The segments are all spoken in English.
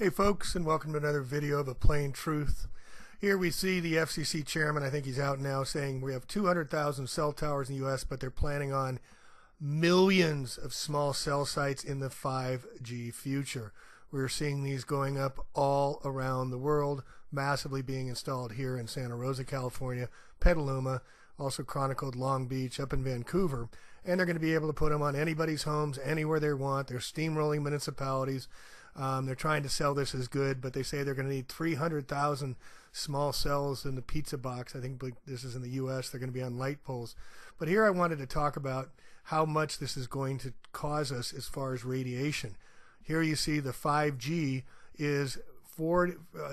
Hey folks, and welcome to another video of A Plain Truth. Here we see the FCC chairman, I think he's out now, saying we have 200,000 cell towers in the US, but they're planning on millions of small cell sites in the 5G future. We're seeing these going up all around the world, massively being installed here in Santa Rosa, California, Petaluma, also chronicled Long Beach, up in Vancouver, and they're going to be able to put them on anybody's homes, anywhere they want. They're steamrolling municipalities. They're trying to sell this as good, but they say they're going to need 300,000 small cells in the pizza box. I think this is in the U.S. They're going to be on light poles. But here I wanted to talk about how much this is going to cause us as far as radiation. Here you see the 5G is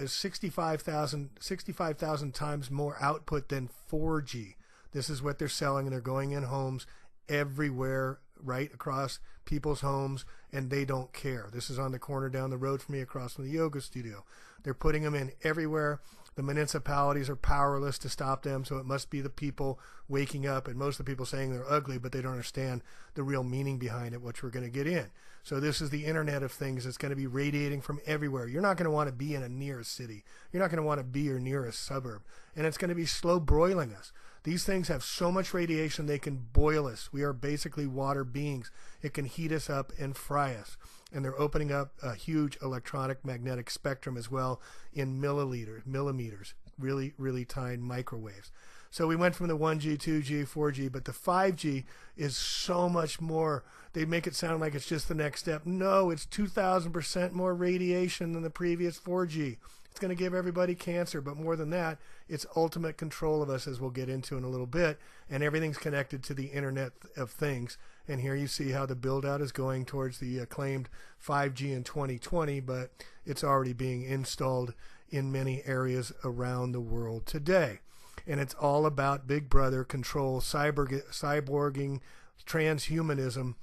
65,000 times more output than 4G. This is what they're selling, and they're going in homes everywhere, right across people's homes, and they don't care. This is on the corner down the road from me, across from the yoga studio. They're putting them in everywhere. The municipalities are powerless to stop them, so it must be the people waking up, and most of the people saying they're ugly, but they don't understand the real meaning behind it, which we're going to get in. So this is the Internet of Things. It's going to be radiating from everywhere. You're not going to want to be in a near city. You're not going to want to be or near a suburb, and it's going to be slow broiling us. These things have so much radiation they can boil us. We are basically water beings. It can heat us up and fry us. And they're opening up a huge electronic magnetic spectrum as well in millimeters, really, really tiny microwaves. So we went from the 1G, 2G, 4G, but the 5G is so much more. They make it sound like it's just the next step. No, it's 2,000% more radiation than the previous 4G. It's going to give everybody cancer, but more than that, it's ultimate control of us, as we'll get into in a little bit, and everything's connected to the Internet of Things. And here you see how the build-out is going towards the acclaimed 5G in 2020, but it's already being installed in many areas around the world today. And it's all about Big Brother control, cyborging, transhumanism.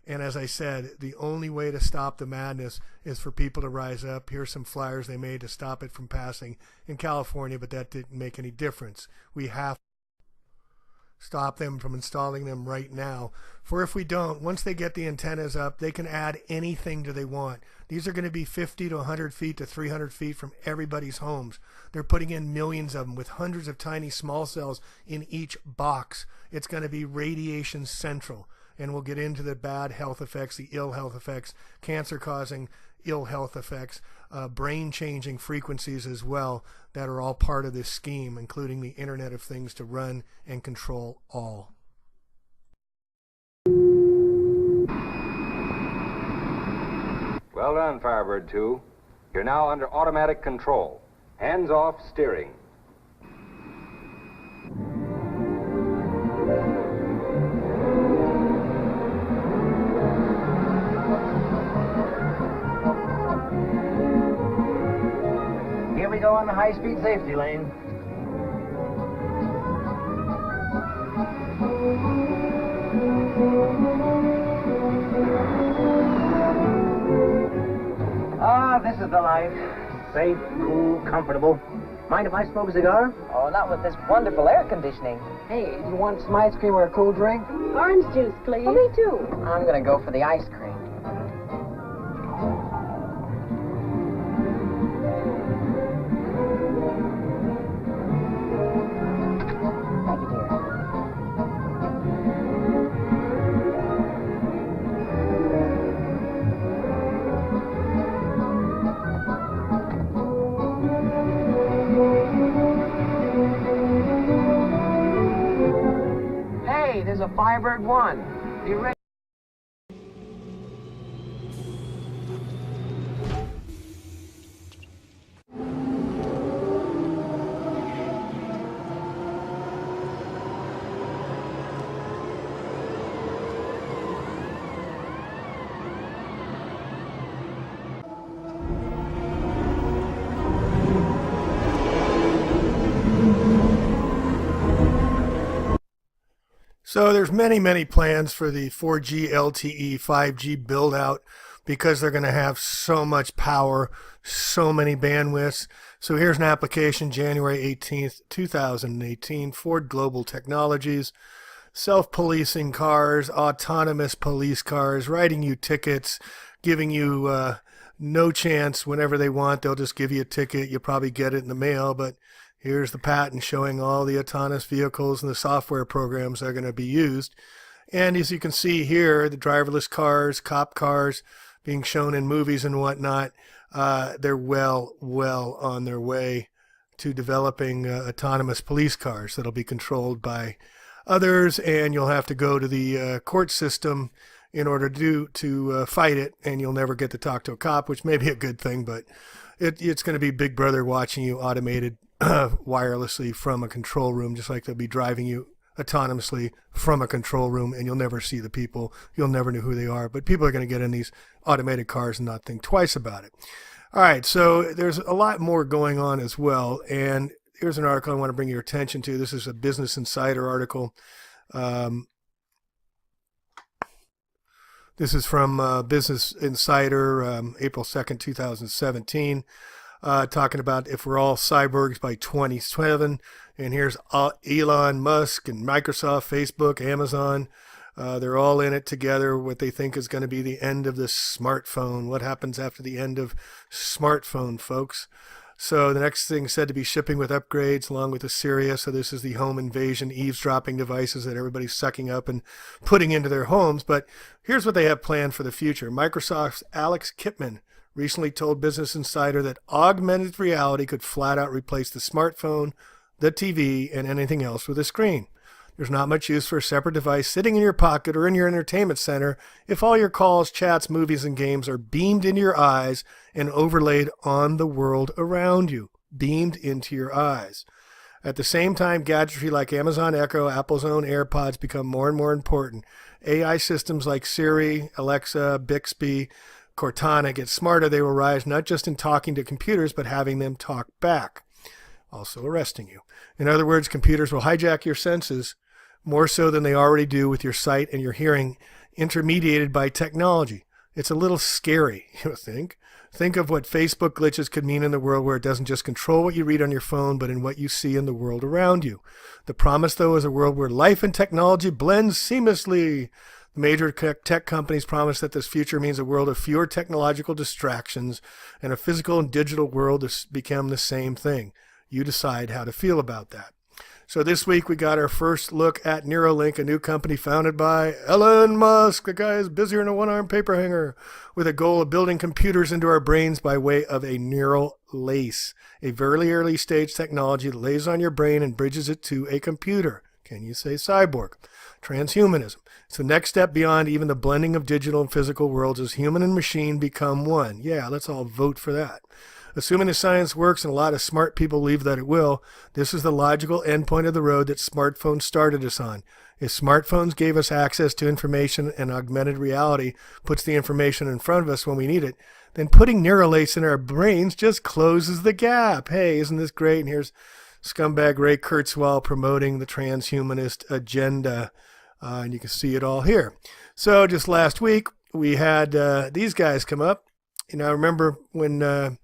And as I said, the only way to stop the madness is for people to rise up. Here's some flyers they made to stop it from passing in California, but that didn't make any difference. We have to stop them from installing them right now. For if we don't, once they get the antennas up, they can add anything that they want. These are going to be 50 to 100 feet to 300 feet from everybody's homes. They're putting in millions of them with hundreds of tiny small cells in each box. It's going to be radiation central. And we'll get into the bad health effects, the ill health effects, cancer-causing ill health effects, brain-changing frequencies as well, that are all part of this scheme, including the Internet of Things to run and control all. Well done, Firebird 2. You're now under automatic control. Hands-off steering. Here we go on the high-speed safety lane. Ah, this is the life. Safe, cool, comfortable. Mind if I smoke a cigar? Oh, not with this wonderful air conditioning. Hey, you want some ice cream or a cool drink? Orange juice, please. Oh, me too. I'm gonna go for the ice cream. Thank you, dear. Hey, there's a Firebird 1. You ready? So there's many plans for the 4G LTE 5G build out because they're going to have so much power, so many bandwidths. So here's an application, January 18th, 2018, Ford Global Technologies. Self-policing cars, autonomous police cars, writing you tickets, giving you no chance. Whenever they want, they'll just give you a ticket. You'll probably get it in the mail, but here's the patent showing all the autonomous vehicles and the software programs that are going to be used. And as you can see here, the driverless cars, cop cars being shown in movies and whatnot, they're well on their way to developing autonomous police cars that'll be controlled by others, and you'll have to go to the court system in order to fight it, and you'll never get to talk to a cop, which may be a good thing, but it's going to be Big Brother watching you automated wirelessly from a control room, just like they'll be driving you autonomously from a control room, and you'll never see the people. You'll never know who they are, but people are going to get in these automated cars and not think twice about it. All right, so there's a lot more going on as well, and here's an article I want to bring your attention to. This is a Business Insider article. This is from Business Insider, April 2nd, 2017, talking about if we're all cyborgs by 2027. And here's Elon Musk and Microsoft, Facebook, Amazon. They're all in it together, what they think is going to be the end of the smartphone. What happens after the end of smartphone, folks? So the next thing said to be shipping with upgrades along with the Syria. So this is the home invasion eavesdropping devices that everybody's sucking up and putting into their homes. But here's what they have planned for the future. Microsoft's Alex Kipman recently told Business Insider that augmented reality could flat out replace the smartphone, the TV, and anything else with a screen. There's not much use for a separate device sitting in your pocket or in your entertainment center if all your calls, chats, movies, and games are beamed into your eyes and overlaid on the world around you. Beamed into your eyes. At the same time, gadgetry like Amazon Echo, Apple's own AirPods become more and more important. AI systems like Siri, Alexa, Bixby, Cortana get smarter. They will rise not just in talking to computers, but having them talk back, also arresting you. In other words, computers will hijack your senses more so than they already do with your sight and your hearing, intermediated by technology. It's a little scary, you think. Think of what Facebook glitches could mean in the world where it doesn't just control what you read on your phone, but in what you see in the world around you. The promise, though, is a world where life and technology blend seamlessly. The major tech companies promise that this future means a world of fewer technological distractions and a physical and digital world to become the same thing. You decide how to feel about that. So this week we got our first look at Neuralink, a new company founded by Elon Musk. The guy is busier than a one-armed paper hanger, with a goal of building computers into our brains by way of a neural lace, a very early stage technology that lays on your brain and bridges it to a computer. Can you say cyborg? Transhumanism. It's the next step beyond even the blending of digital and physical worlds as human and machine become one. Yeah, let's all vote for that. Assuming the science works, and a lot of smart people believe that it will, this is the logical endpoint of the road that smartphones started us on. If smartphones gave us access to information and augmented reality puts the information in front of us when we need it, then putting neural lace in our brains just closes the gap. Hey, isn't this great? And here's scumbag Ray Kurzweil promoting the transhumanist agenda. And you can see it all here. So just last week, we had these guys come up. You know, I remember when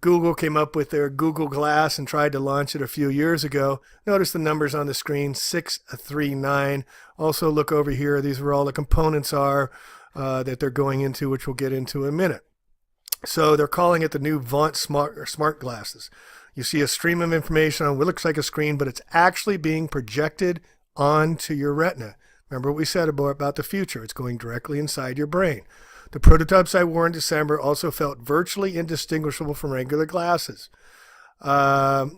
Google came up with their Google Glass and tried to launch it a few years ago. Notice the numbers on the screen, 639. Also look over here. These are all the components are that they're going into, which we'll get into in a minute. So they're calling it the new Vaunt smart glasses. You see a stream of information on what looks like a screen, but it's actually being projected onto your retina. Remember what we said about the future. It's going directly inside your brain. The prototypes I wore in December also felt virtually indistinguishable from regular glasses. And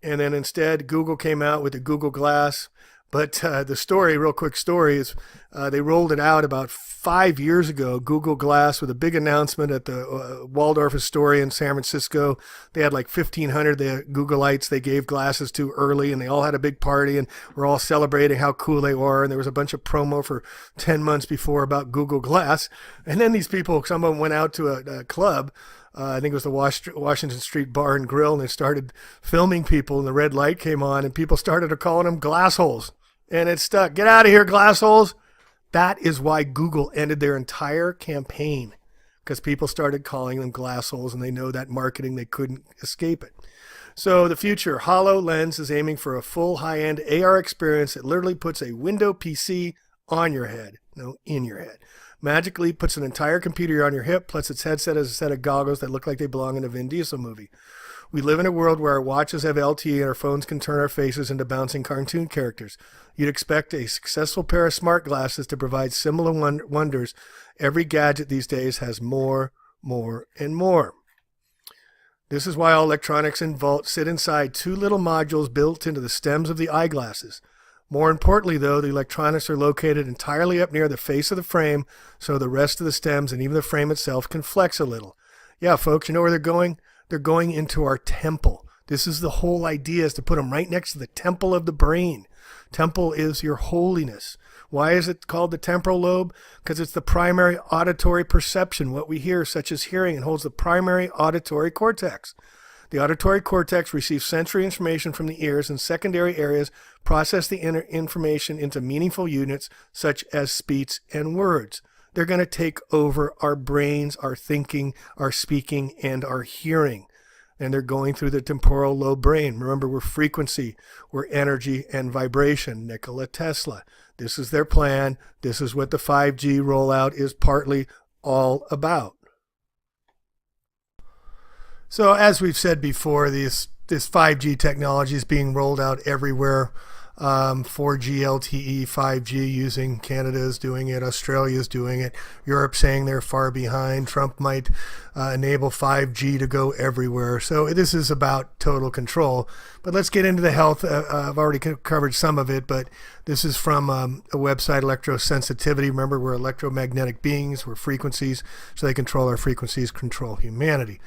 then instead, Google came out with the Google Glass. But the story, real quick story, is they rolled it out about 5 years ago, Google Glass, with a big announcement at the Waldorf Astoria in San Francisco. They had like 1,500 Googleites they gave glasses to early, and they all had a big party, and we're all celebrating how cool they were. And there was a bunch of promo for 10 months before about Google Glass. And then these people, some of them went out to a club, I think it was the Washington Street Bar and Grill, and they started filming people, and the red light came on, and people started calling them glass holes. And it stuck. Get out of here, glass holes. That is why Google ended their entire campaign, because people started calling them glass holes, and they know that marketing, they couldn't escape it. So the future, HoloLens is aiming for a full high-end AR experience that literally puts a window PC on your head, no, in your head. magically puts an entire computer on your hip, plus its headset as a set of goggles that look like they belong in a Vin Diesel movie. We live in a world where our watches have LTE and our phones can turn our faces into bouncing cartoon characters. You'd expect a successful pair of smart glasses to provide similar wonders. Every gadget these days has more, and more. This is why all electronics in Vault sit inside two little modules built into the stems of the eyeglasses. More importantly, though, the electronics are located entirely up near the face of the frame, so the rest of the stems and even the frame itself can flex a little. Yeah, folks, you know where they're going? They're going into our temple. This is the whole idea, is to put them right next to the temple of the brain. Temple is your holiness. Why is it called the temporal lobe? Because it's the primary auditory perception, what we hear, such as hearing, and holds the primary auditory cortex. The auditory cortex receives sensory information from the ears, and secondary areas process the information into meaningful units, such as speech and words. They're going to take over our brains, our thinking, our speaking, and our hearing. And they're going through the temporal lobe brain. Remember, we're frequency, we're energy and vibration. Nikola Tesla. This is their plan. This is what the 5G rollout is partly all about. So as we've said before, this 5G technology is being rolled out everywhere. 4G LTE, 5G using Canada is doing it, Australia is doing it, Europe saying they're far behind. Trump might enable 5G to go everywhere. So this is about total control. But let's get into the health. I've already covered some of it, but this is from a website, Electrosensitivity. Remember, we're electromagnetic beings, we're frequencies, so they control our frequencies, control humanity.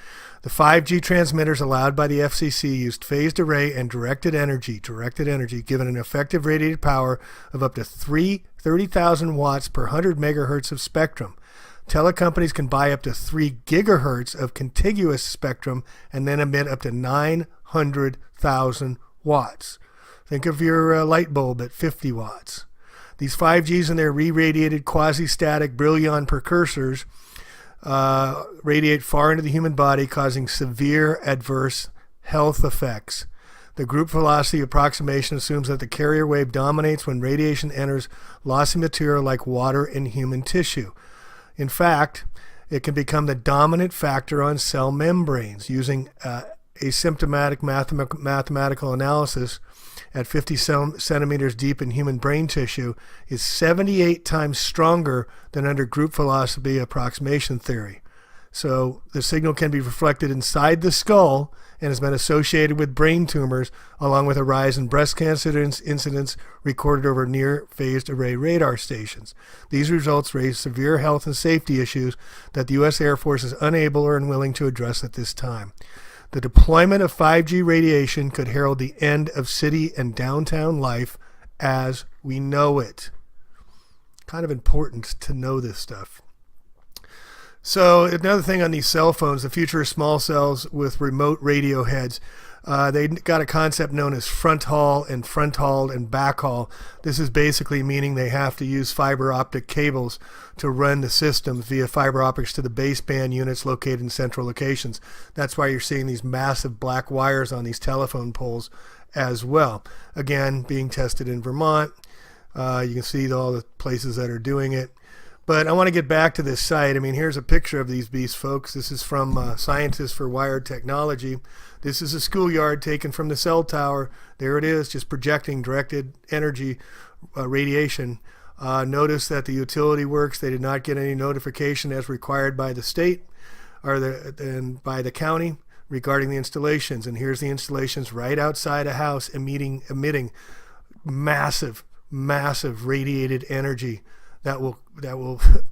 The 5G transmitters allowed by the FCC used phased array and directed energy, given an effective radiated power of up to 30,000 watts per 100 megahertz of spectrum. Telecompanies can buy up to 3 gigahertz of contiguous spectrum and then emit up to 900,000 watts. Think of your light bulb at 50 watts. These 5Gs and their re-radiated quasi-static Brillion precursors radiate far into the human body, causing severe adverse health effects. The group velocity approximation assumes that the carrier wave dominates when radiation enters lossy material like water in human tissue. In fact, it can become the dominant factor on cell membranes. Using asymptomatic mathematical analysis at 50 centimeters deep in human brain tissue is 78 times stronger than under group velocity approximation theory. So the signal can be reflected inside the skull and has been associated with brain tumors, along with a rise in breast cancer incidence recorded over near phased array radar stations. These results raise severe health and safety issues that the U.S. Air Force is unable or unwilling to address at this time. The deployment of 5G radiation could herald the end of city and downtown life as we know it. Kind of important to know this stuff. So another thing on these cell phones, the future of small cells with remote radio heads. They got a concept known as front haul and backhaul. This is basically meaning they have to use fiber optic cables to run the systems via fiber optics to the baseband units located in central locations. That's why you're seeing these massive black wires on these telephone poles as well. Again, being tested in Vermont. You can see all the places that are doing it. But I want to get back to this site. I mean, here's a picture of these beasts, folks. This is from Scientists for Wired Technology. This is a schoolyard taken from the cell tower. There it is, just projecting directed energy radiation. Notice that the utility works. They did not get any notification as required by the state or by the county regarding the installations. And here's the installations right outside a house emitting massive radiated energy that will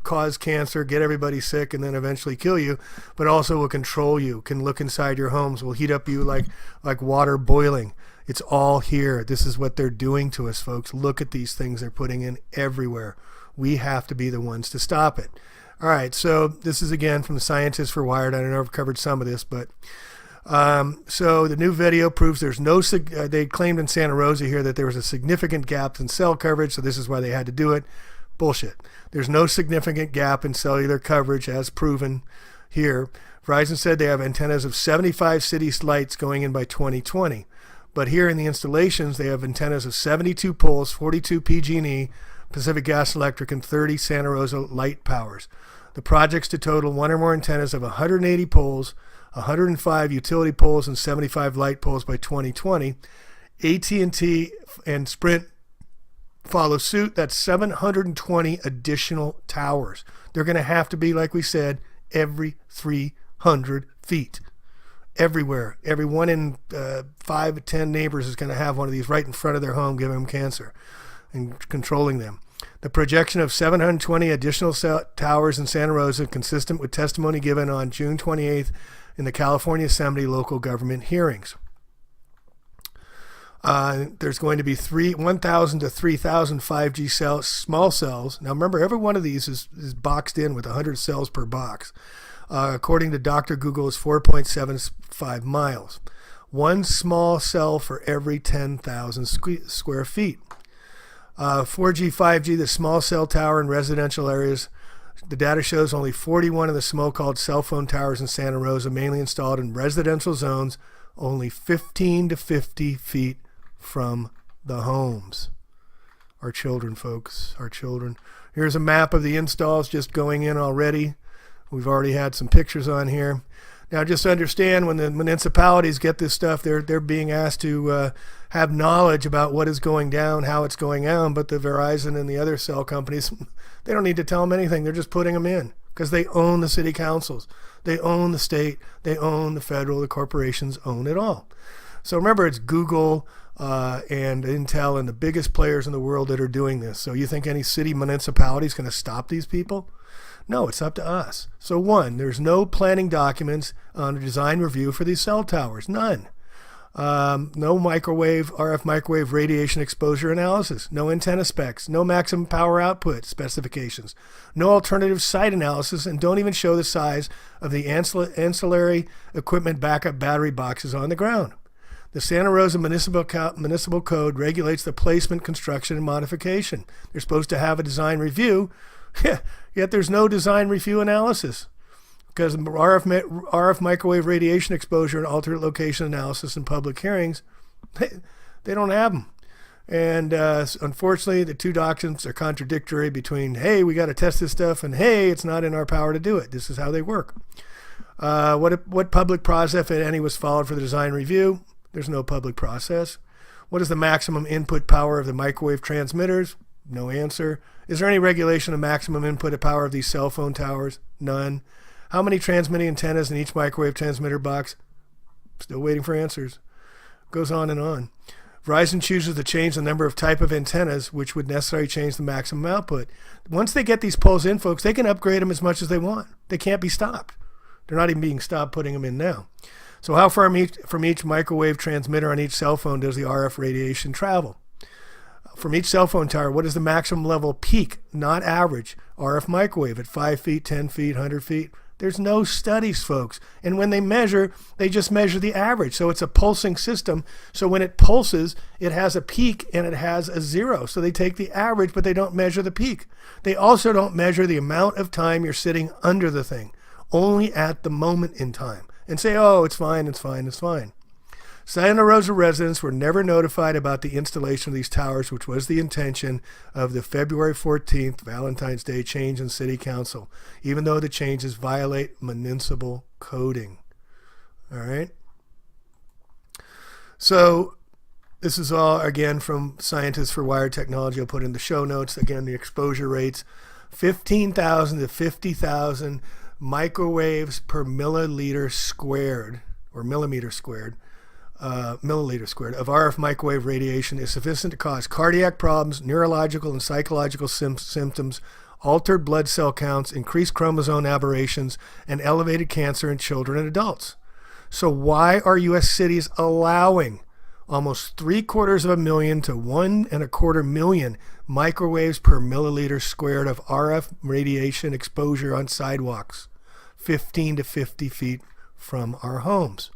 cause cancer, get everybody sick, and then eventually kill you, but also will control you, can look inside your homes, will heat up you like water boiling. It's all here. This is what they're doing to us, folks. Look at these things they're putting in everywhere. We have to be the ones to stop it. All right, so this is again from the Scientists for Wired. I don't know if I've covered some of this, but so the new video proves there's no, they claimed in Santa Rosa here that there was a significant gap in cell coverage, so this is why they had to do it. Bullshit. There's no significant gap in cellular coverage as proven here. Verizon said they have antennas of 75 city lights going in by 2020. But here in the installations, they have antennas of 72 poles, 42 PG&E, Pacific Gas and Electric, and 30 Santa Rosa Light Powers. The project's to total one or more antennas of 180 poles, 105 utility poles, and 75 light poles by 2020. AT&T and Sprint follow suit. That's 720 additional towers. They're going to have to be, like we said, every 300 feet. Everywhere. Every 1 in 5 to 10 neighbors is going to have one of these right in front of their home, giving them cancer and controlling them. The projection of 720 additional towers in Santa Rosa, consistent with testimony given on June 28th in the California Assembly local government hearings. There's going to be 1,000 to 3,000 5G small cells. Now remember, every one of these is boxed in with 100 cells per box. According to Dr. Google, is 4.75 miles. One small cell for every 10,000 square feet. 4G, 5G, the small cell tower in residential areas. The data shows only 41 of the so-called cell phone towers in Santa Rosa, mainly installed in residential zones, only 15 to 50 feet from the homes. Our children, folks, our children. Here's a map of the installs just going in already. We've already had some pictures on here. Now, just understand, when the municipalities get this stuff, they're being asked to have knowledge about what is going down, how it's going on. But the Verizon and the other cell companies, they don't need to tell them anything. They're just putting them in because they own the city councils. They own the state. They own the federal. The corporations own it all. So remember, it's Google and Intel and the biggest players in the world that are doing this. So you think any city municipality is going to stop these people? No, it's up to us. So one, there's no planning documents on a design review for these cell towers. None. No RF microwave radiation exposure analysis. No antenna specs. No maximum power output specifications. No alternative site analysis, and don't even show the size of the ancillary equipment backup battery boxes on the ground. The Santa Rosa Municipal Code regulates the placement, construction, and modification. They're supposed to have a design review, yet there's no design review analysis because RF microwave radiation exposure and alternate location analysis in public hearings, they don't have them. And unfortunately, the two documents are contradictory between, hey, we got to test this stuff, and hey, it's not in our power to do it. This is how they work. What public process, if any, was followed for the design review? There's no public process. What is the maximum input power of the microwave transmitters? No answer. Is there any regulation of maximum input power of these cell phone towers? None. How many transmitting antennas in each microwave transmitter box? Still waiting for answers. Goes on and on. Verizon chooses to change the number of type of antennas, which would necessarily change the maximum output. Once they get these poles in, folks, they can upgrade them as much as they want. They can't be stopped. They're not even being stopped putting them in now. So how far from each microwave transmitter on each cell phone does the RF radiation travel? From each cell phone tower, what is the maximum level peak, not average, RF microwave at 5 feet, 10 feet, 100 feet? There's no studies, folks. And when they measure, they just measure the average. So it's a pulsing system. So when it pulses, it has a peak and it has a zero. So they take the average, but they don't measure the peak. They also don't measure the amount of time you're sitting under the thing, only at the moment in time. And say, oh, it's fine, it's fine, it's fine. Santa Rosa residents were never notified about the installation of these towers, which was the intention of the February 14th Valentine's Day change in City Council, even though the changes violate municipal coding. All right? So this is all, again, from Scientists for Wired Technology. I'll put in the show notes. Again, the exposure rates, 15,000 to 50,000 microwaves per milliliter squared, or millimeter squared, milliliter squared of RF microwave radiation is sufficient to cause cardiac problems, neurological and psychological symptoms, altered blood cell counts, increased chromosome aberrations, and elevated cancer in children and adults. So why are U.S. cities allowing almost 750,000 to 1.25 million microwaves per milliliter squared of RF radiation exposure on sidewalks, 15 to 50 feet from our homes?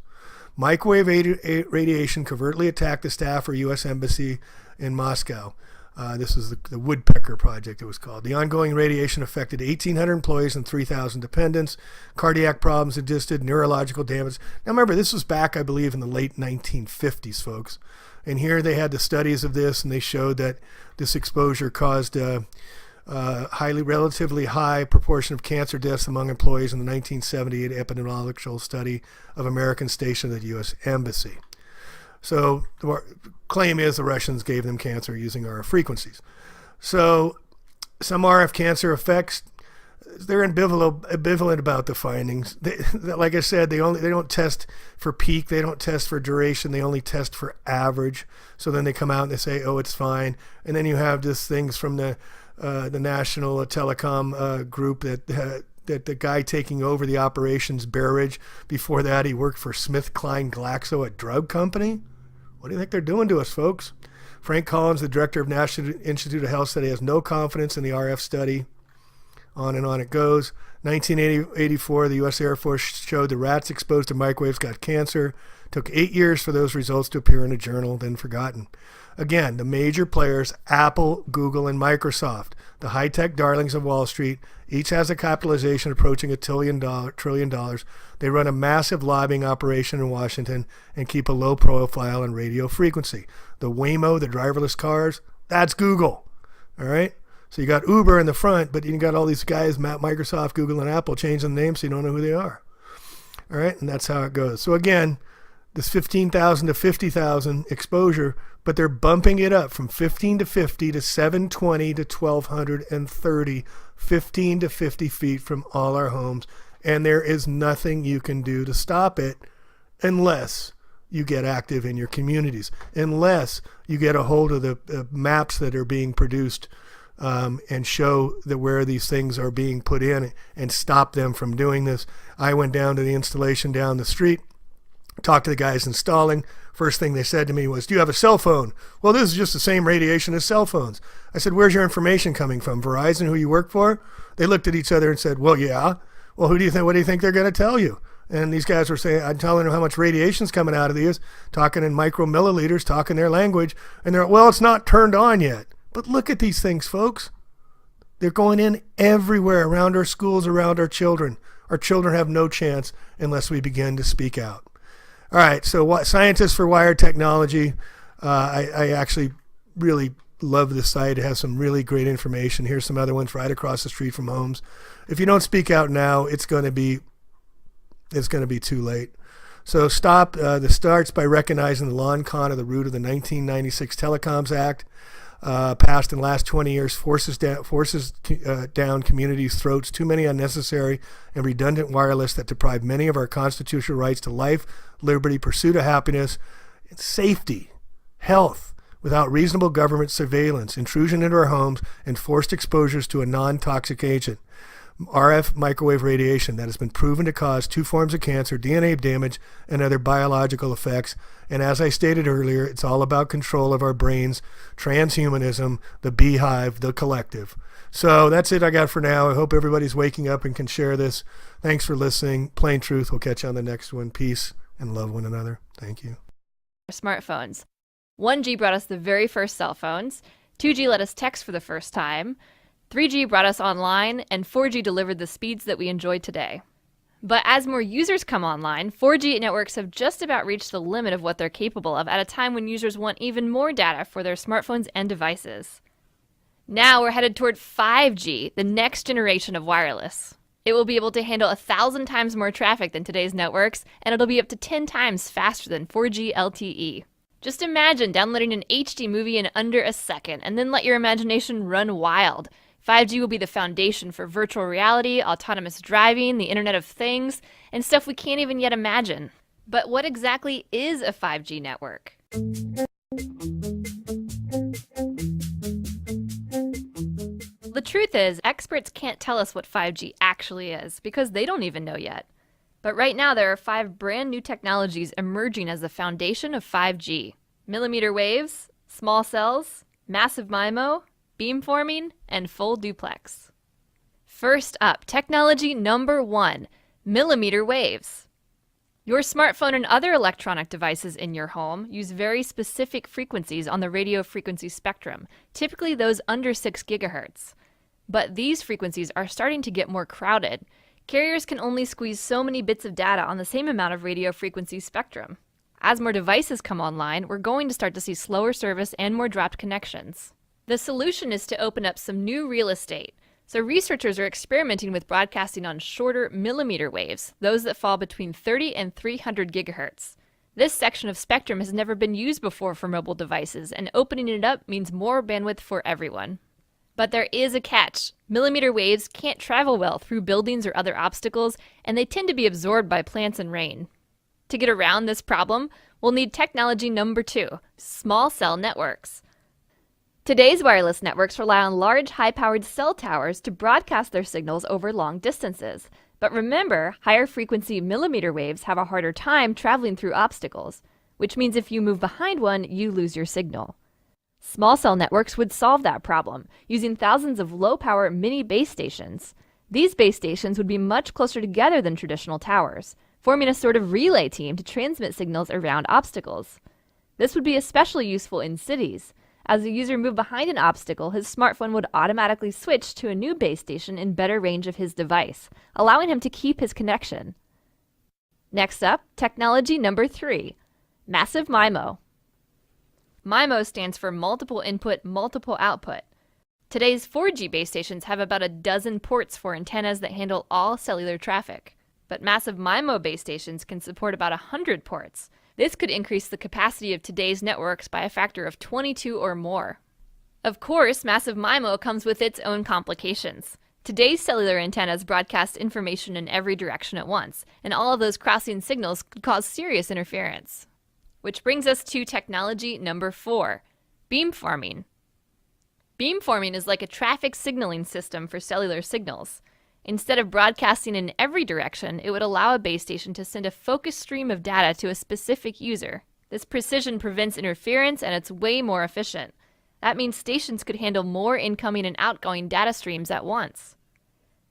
Microwave radiation covertly attacked the staff or U.S. Embassy in Moscow. This is the Woodpecker Project, it was called. The ongoing radiation affected 1,800 employees and 3,000 dependents. Cardiac problems existed, neurological damage. Now remember, this was back, I believe, in the late 1950s, folks. And here they had the studies of this, and they showed that this exposure caused relatively high proportion of cancer deaths among employees in the 1978 epidemiological study of Americans stationed at the U.S. Embassy. So the claim is the Russians gave them cancer using RF frequencies. So some RF cancer effects, they're ambivalent about the findings. Like I said, they don't test for peak, they don't test for duration, they only test for average. So then they come out and they say, oh, it's fine. And then you have these things from the National Telecom group that the guy taking over the operations, Berridge, before that he worked for SmithKline Glaxo, a drug company. What do you think they're doing to us, folks? Frank Collins, the director of National Institute of Health, said he has no confidence in the RF study. On and on it goes. 1984, the U.S. Air Force showed the rats exposed to microwaves got cancer. Took 8 years for those results to appear in a journal, then forgotten. Again, the major players, Apple, Google, and Microsoft, the high-tech darlings of Wall Street, each has a capitalization approaching $1 trillion. They run a massive lobbying operation in Washington and keep a low profile on radio frequency. The Waymo, the driverless cars, that's Google. All right? So you got Uber in the front, but you got all these guys, Microsoft, Google, and Apple, changing the names so you don't know who they are. All right? And that's how it goes. So again, this 15,000 to 50,000 exposure, but they're bumping it up from 15 to 50 to 720 to 1,230, 15 to 50 feet from all our homes. And there is nothing you can do to stop it unless you get active in your communities, unless you get a hold of the maps that are being produced and show that where these things are being put in and stop them from doing this. I went down to the installation down the street, talked to the guys installing. First thing they said to me was, do you have a cell phone? Well, this is just the same radiation as cell phones. I said, where's your information coming from? Verizon, who you work for? They looked at each other and said, well, yeah. Well, what do you think they're going to tell you? And these guys were saying, I'm telling them how much radiation's coming out of these, talking in micromilliliters, talking their language. And they're, well, it's not turned on yet. But look at these things, folks. They're going in everywhere, around our schools, around our children. Our children have no chance unless we begin to speak out. All right, so what Scientists for Wired Technology, I actually really love this site. It has some really great information. Here's some other ones right across the street from homes. If you don't speak out now, it's going to be too late. So stop. This starts by recognizing the law con of the root of the 1996 Telecoms Act, passed in the last 20 years, forces down communities' throats too many unnecessary and redundant wireless that deprive many of our constitutional rights to life, liberty, pursuit of happiness, safety, health, without reasonable government surveillance, intrusion into our homes, and forced exposures to a non-toxic agent. RF microwave radiation that has been proven to cause 2 forms of cancer, DNA damage, and other biological effects. And as I stated earlier, it's all about control of our brains, transhumanism, the beehive, the collective. So that's it I got for now. I hope everybody's waking up and can share this. Thanks for listening. Plain Truth. We'll catch you on the next one. Peace and love one another. Thank you. Smartphones. 1G brought us the very first cell phones. 2G let us text for the first time. 3G brought us online, and 4G delivered the speeds that we enjoy today. But as more users come online, 4G networks have just about reached the limit of what they're capable of at a time when users want even more data for their smartphones and devices. Now we're headed toward 5G, the next generation of wireless. It will be able to handle 1,000 times more traffic than today's networks, and it'll be up to 10 times faster than 4G LTE. Just imagine downloading an HD movie in under a second, and then let your imagination run wild. 5G will be the foundation for virtual reality, autonomous driving, the Internet of Things, and stuff we can't even yet imagine. But what exactly is a 5G network? The truth is, experts can't tell us what 5G actually is, because they don't even know yet. But right now there are 5 brand new technologies emerging as the foundation of 5G. Millimeter waves, small cells, massive MIMO, beamforming, and full duplex. First up, technology number 1, millimeter waves. Your smartphone and other electronic devices in your home use very specific frequencies on the radio frequency spectrum, typically those under 6 gigahertz. But these frequencies are starting to get more crowded. Carriers can only squeeze so many bits of data on the same amount of radio frequency spectrum. As more devices come online, we're going to start to see slower service and more dropped connections. The solution is to open up some new real estate. So researchers are experimenting with broadcasting on shorter millimeter waves, those that fall between 30 and 300 gigahertz. This section of spectrum has never been used before for mobile devices, and opening it up means more bandwidth for everyone. But there is a catch. Millimeter waves can't travel well through buildings or other obstacles, and they tend to be absorbed by plants and rain. To get around this problem, we'll need technology number 2, small cell networks. Today's wireless networks rely on large, high-powered cell towers to broadcast their signals over long distances. But remember, higher frequency millimeter waves have a harder time traveling through obstacles, which means if you move behind one, you lose your signal. Small cell networks would solve that problem, using thousands of low-power mini base stations. These base stations would be much closer together than traditional towers, forming a sort of relay team to transmit signals around obstacles. This would be especially useful in cities. As the user moved behind an obstacle, his smartphone would automatically switch to a new base station in better range of his device, allowing him to keep his connection. Next up, technology number 3, massive MIMO. MIMO stands for multiple input, multiple output. Today's 4G base stations have about a dozen ports for antennas that handle all cellular traffic. But massive MIMO base stations can support about 100 ports. This could increase the capacity of today's networks by a factor of 22 or more. Of course, massive MIMO comes with its own complications. Today's cellular antennas broadcast information in every direction at once, and all of those crossing signals could cause serious interference. Which brings us to technology number 4, beamforming. Beamforming is like a traffic signaling system for cellular signals. Instead of broadcasting in every direction, it would allow a base station to send a focused stream of data to a specific user. This precision prevents interference, and it's way more efficient. That means stations could handle more incoming and outgoing data streams at once.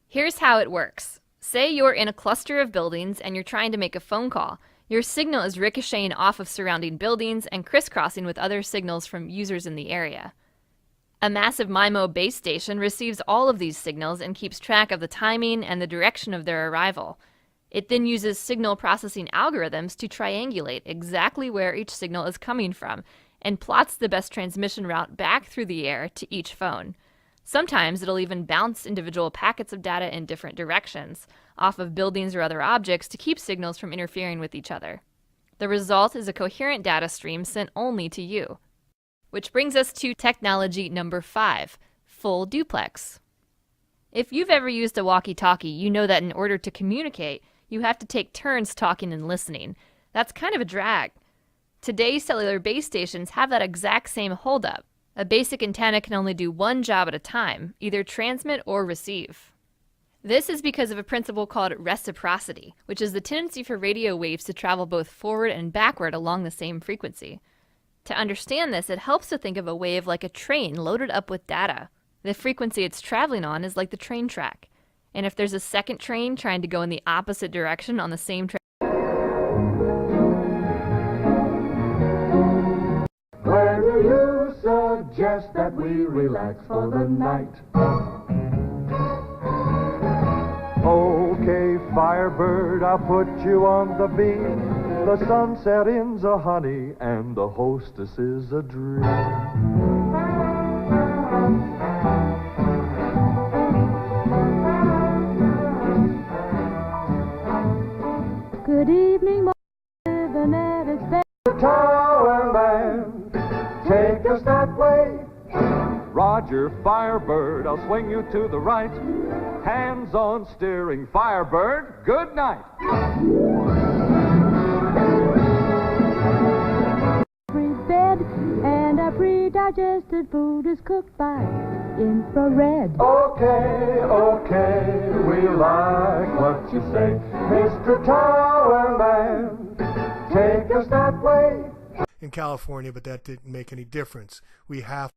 Here's how it works. Say you're in a cluster of buildings and you're trying to make a phone call. Your signal is ricocheting off of surrounding buildings and crisscrossing with other signals from users in the area. A massive MIMO base station receives all of these signals and keeps track of the timing and the direction of their arrival. It then uses signal processing algorithms to triangulate exactly where each signal is coming from and plots the best transmission route back through the air to each phone. Sometimes it'll even bounce individual packets of data in different directions, off of buildings or other objects to keep signals from interfering with each other. The result is a coherent data stream sent only to you. Which brings us to technology number 5, full duplex. If you've ever used a walkie-talkie, you know that in order to communicate, you have to take turns talking and listening. That's kind of a drag. Today's cellular base stations have that exact same holdup. A basic antenna can only do one job at a time, either transmit or receive. This is because of a principle called reciprocity, which is the tendency for radio waves to travel both forward and backward along the same frequency. To understand this, it helps to think of a wave like a train loaded up with data. The frequency it's traveling on is like the train track. And if there's a second train trying to go in the opposite direction on the same track, where do you suggest that we relax for the night? Okay, Firebird, I'll put you on the beat. The sunset in's a honey, and the hostess is a dream. Good evening, my living at its Tower man, take us that way. Roger, Firebird, I'll swing you to the right. Hands on steering, Firebird, good night. bed, and a pre-digested food is cooked by infrared. Okay, okay, we like what you say. Mr. Towerman, take us that way. In California, but that didn't make any difference. We have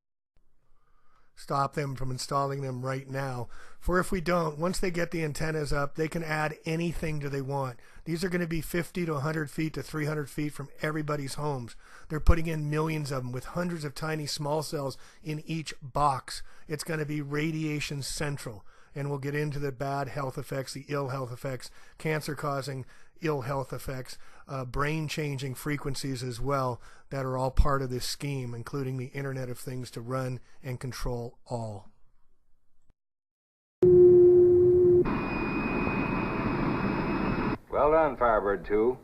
stop them from installing them right now. For if we don't, once they get the antennas up, they can add anything that they want. These are going to be 50 to 100 feet to 300 feet from everybody's homes. They're putting in millions of them with hundreds of tiny small cells in each box. It's going to be radiation central. And we'll get into the bad health effects, the ill health effects, cancer-causing ill health effects, brain-changing frequencies as well that are all part of this scheme, including the Internet of Things to run and control all. Well done, Firebird 2.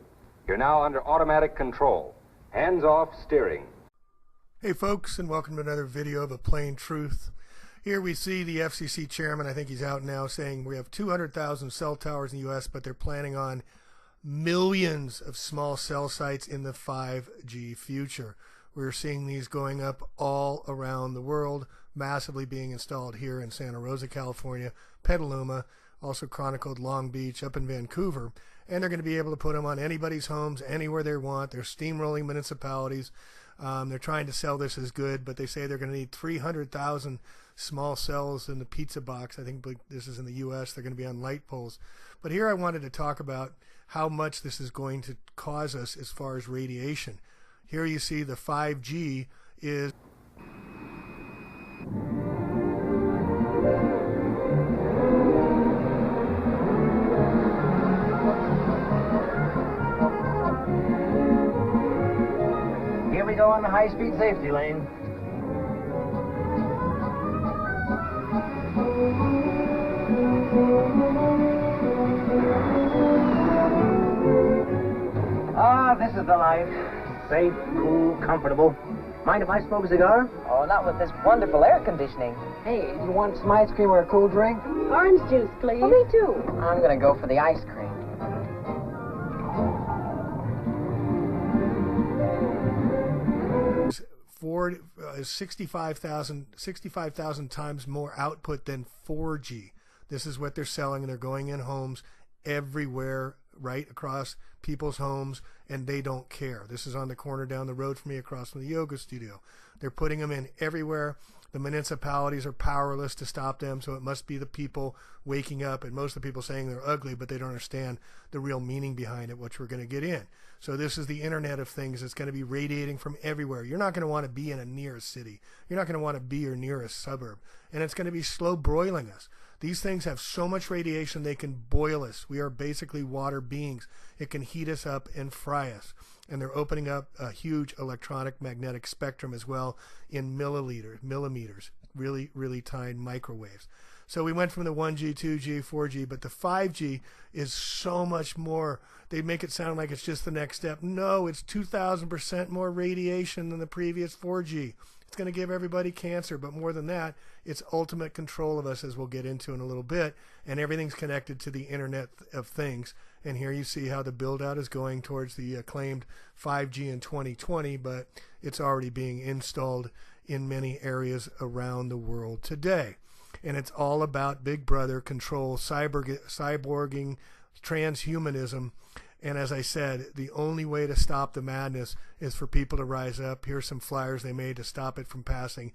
You're now under automatic control. Hands-off steering. Hey folks, and welcome to another video of A Plain Truth. Here we see the FCC chairman, I think he's out now, saying we have 200,000 cell towers in the U.S., but they're planning on millions of small cell sites in the 5G future. We're seeing these going up all around the world, massively being installed here in Santa Rosa, California, Petaluma, also chronicled Long Beach, up in Vancouver, and they're going to be able to put them on anybody's homes, anywhere they want. They're steamrolling municipalities. They're trying to sell this as good, but they say they're going to need 300,000 small cells in the pizza box. I think this is in the U.S. They're going to be on light poles. But here I wanted to talk about how much this is going to cause us as far as radiation. Here you see the 5G is... Here we go on the high-speed safety lane. Ah, this is the life. Safe, cool, comfortable. Mind if I smoke a cigar? Oh, not with this wonderful air conditioning. Hey, you want some ice cream or a cool drink? Orange juice, please. Oh, me too. I'm gonna go for the ice cream. 65,000 times more output than 4G. This is what they're selling, and they're going in homes everywhere, right across people's homes, and they don't care. This is on the corner down the road from me, across from the yoga studio. They're putting them in everywhere. The municipalities are powerless to stop them, so it must be the people waking up, and most of the people saying they're ugly, but they don't understand the real meaning behind it, which we're going to get in. So this is the Internet of Things. It's going to be radiating from everywhere. You're not going to want to be in a nearest city. You're not going to want to be your nearest suburb. And it's going to be slow broiling us. These things have so much radiation they can boil us. We are basically water beings. It can heat us up and fry us. And they're opening up a huge electronic magnetic spectrum as well in millimeters, really, really tiny microwaves. So we went from the 1G, 2G, 4G, but the 5G is so much more. They make it sound like it's just the next step. No, it's 2,000% more radiation than the previous 4G. It's going to give everybody cancer, but more than that, it's ultimate control of us, as we'll get into in a little bit, and everything's connected to the Internet of Things. And here you see how the build-out is going towards the acclaimed 5G in 2020, but it's already being installed in many areas around the world today. And it's all about Big Brother control, cyborging, transhumanism. And as I said, the only way to stop the madness is for people to rise up. Here's some flyers they made to stop it from passing